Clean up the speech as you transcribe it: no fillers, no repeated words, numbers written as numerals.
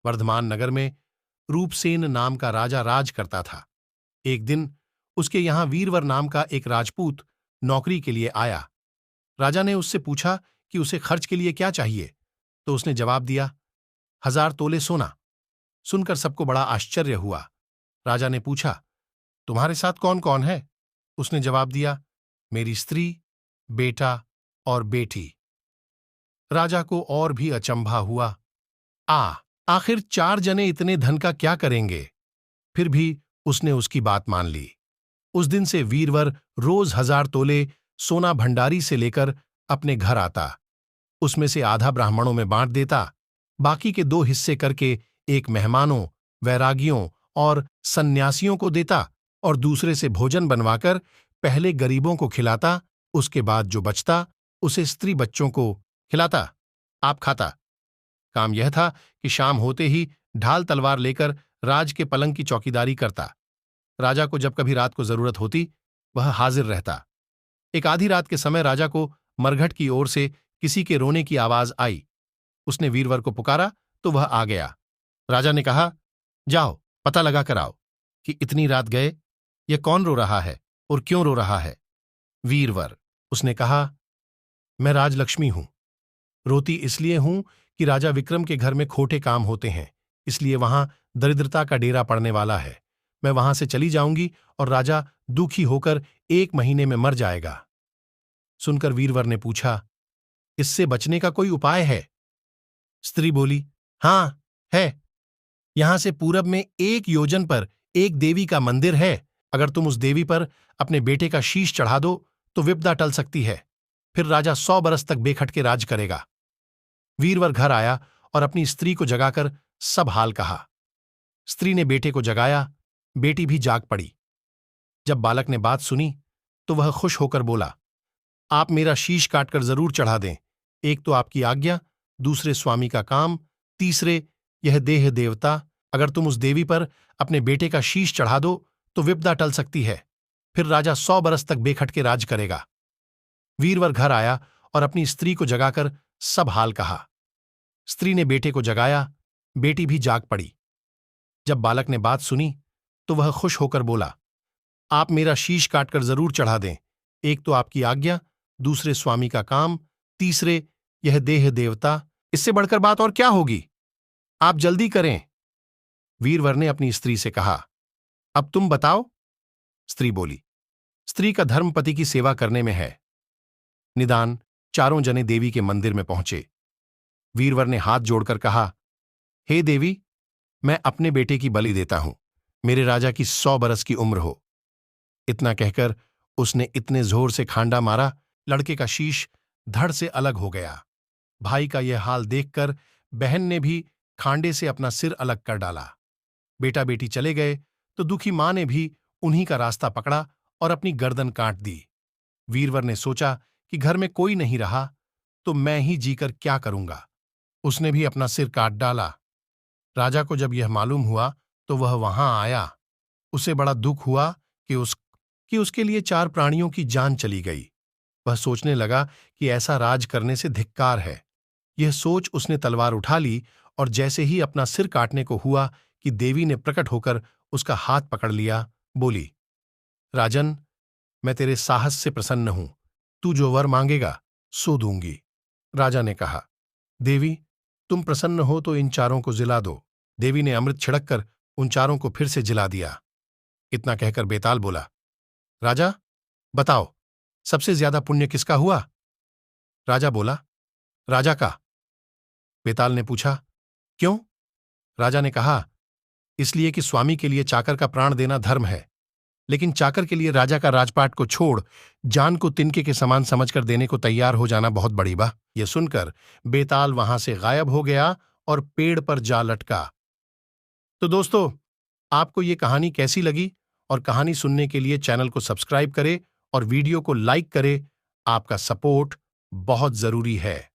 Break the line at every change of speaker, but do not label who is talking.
वर्धमान नगर में रूपसेन नाम का राजा राज करता था। एक दिन उसके यहां वीरवर नाम का एक राजपूत नौकरी के लिए आया। राजा ने उससे पूछा कि उसे खर्च के लिए क्या चाहिए, तो उसने जवाब दिया, 1000 तोले सोना। सुनकर सबको बड़ा आश्चर्य हुआ। राजा ने पूछा, तुम्हारे साथ कौन कौन है? उसने जवाब दिया, मेरी स्त्री, बेटा और बेटी। राजा को और भी अचंभा हुआ। आखिर 4 जने इतने धन का क्या करेंगे? फिर भी उसने उसकी बात मान ली। उस दिन से वीरवर रोज 1000 तोले सोना भंडारी से लेकर अपने घर आता। उसमें से आधा ब्राह्मणों में बांट देता, बाकी के 2 हिस्से करके एक मेहमानों, वैरागियों और सन्यासियों को देता और दूसरे से भोजन बनवाकर पहले गरीबों को खिलाता, उसके बाद जो बचता उसे स्त्री बच्चों को खिलाता, आप खाता। काम यह था कि शाम होते ही ढाल तलवार लेकर राज के पलंग की चौकीदारी करता। राजा को जब कभी रात को जरूरत होती, वह हाजिर रहता। एक आधी रात के समय राजा को मरघट की ओर से किसी के रोने की आवाज आई। उसने वीरवर को पुकारा तो वह आ गया। राजा ने कहा, जाओ पता लगा कर आओ कि इतनी रात गए यह कौन रो रहा है और क्यों रो रहा है। वीरवर, उसने कहा, मैं राजलक्ष्मी हूं। रोती इसलिए हूं कि राजा विक्रम के घर में खोटे काम होते हैं, इसलिए वहां दरिद्रता का डेरा पड़ने वाला है। मैं वहां से चली जाऊंगी और राजा दुखी होकर 1 महीने में मर जाएगा। सुनकर वीरवर ने पूछा, इससे बचने का कोई उपाय है? स्त्री बोली, हां है। यहां से पूरब में 1 योजन पर एक देवी का मंदिर है। अगर तुम उस देवी पर अपने बेटे का शीश चढ़ा दो तो विपदा टल सकती है। फिर राजा 100 बरस तक बेखटके राज करेगा। वीरवर घर आया और अपनी स्त्री को जगाकर सब हाल कहा। स्त्री ने बेटे को जगाया, बेटी भी जाग पड़ी। जब बालक ने बात सुनी तो वह खुश होकर बोला, आप मेरा शीश काटकर जरूर चढ़ा दें। एक तो आपकी आज्ञा, दूसरे स्वामी का काम, तीसरे यह देह देवता। अगर तुम उस देवी पर अपने बेटे का शीश चढ़ा दो तो विपदा टल सकती है। फिर राजा 100 बरस तक बेखटके राज करेगा। वीरवर घर आया और अपनी स्त्री को जगाकर सब हाल कहा। स्त्री ने बेटे को जगाया, बेटी भी जाग पड़ी। जब बालक ने बात सुनी तो वह खुश होकर बोला, आप मेरा शीश काटकर जरूर चढ़ा दें। एक तो आपकी आज्ञा, दूसरे स्वामी का काम, तीसरे यह देह देवता। इससे बढ़कर बात और क्या होगी? आप जल्दी करें। वीरवर ने अपनी स्त्री से कहा, अब तुम बताओ। स्त्री बोली, स्त्री का धर्म पति की सेवा करने में है। निदान 4 जने देवी के मंदिर में पहुंचे। वीरवर ने हाथ जोड़कर कहा, हे देवी, मैं अपने बेटे की बलि देता हूं। मेरे राजा की 100 बरस की उम्र हो। इतना कहकर उसने इतने जोर से खांडा मारा, लड़के का शीश धड़ से अलग हो गया। भाई का यह हाल देखकर बहन ने भी खांडे से अपना सिर अलग कर डाला। बेटा बेटी चले गए तो दुखी मां ने भी उन्हीं का रास्ता पकड़ा और अपनी गर्दन काट दी। वीरवर ने सोचा कि घर में कोई नहीं रहा तो मैं ही जीकर क्या करूंगा। उसने भी अपना सिर काट डाला। राजा को जब यह मालूम हुआ तो वह वहां आया। उसे बड़ा दुख हुआ कि उसके लिए 4 प्राणियों की जान चली गई। वह सोचने लगा कि ऐसा राज करने से धिक्कार है। यह सोच उसने तलवार उठा ली और जैसे ही अपना सिर काटने को हुआ कि देवी ने प्रकट होकर उसका हाथ पकड़ लिया, बोली, राजन, मैं तेरे साहस से प्रसन्न हूं। तू जो वर मांगेगा सो दूंगी। राजा ने कहा, देवी, तुम प्रसन्न हो तो इन 4 को जिला दो। देवी ने अमृत छिड़ककर उन 4 को फिर से जिला दिया। इतना कहकर बेताल बोला, राजा, बताओ, सबसे ज्यादा पुण्य किसका हुआ? राजा बोला, राजा का। बेताल ने पूछा, क्यों? राजा ने कहा, इसलिए कि स्वामी के लिए चाकर का प्राण देना धर्म है, लेकिन चाकर के लिए राजा का राजपाट को छोड़ जान को तिनके के समान समझकर देने को तैयार हो जाना बहुत बड़ी बात। यह सुनकर बेताल वहां से गायब हो गया और पेड़ पर जा लटका। तो दोस्तों, आपको ये कहानी कैसी लगी? और कहानी सुनने के लिए चैनल को सब्सक्राइब करें और वीडियो को लाइक करें। आपका सपोर्ट बहुत जरूरी है।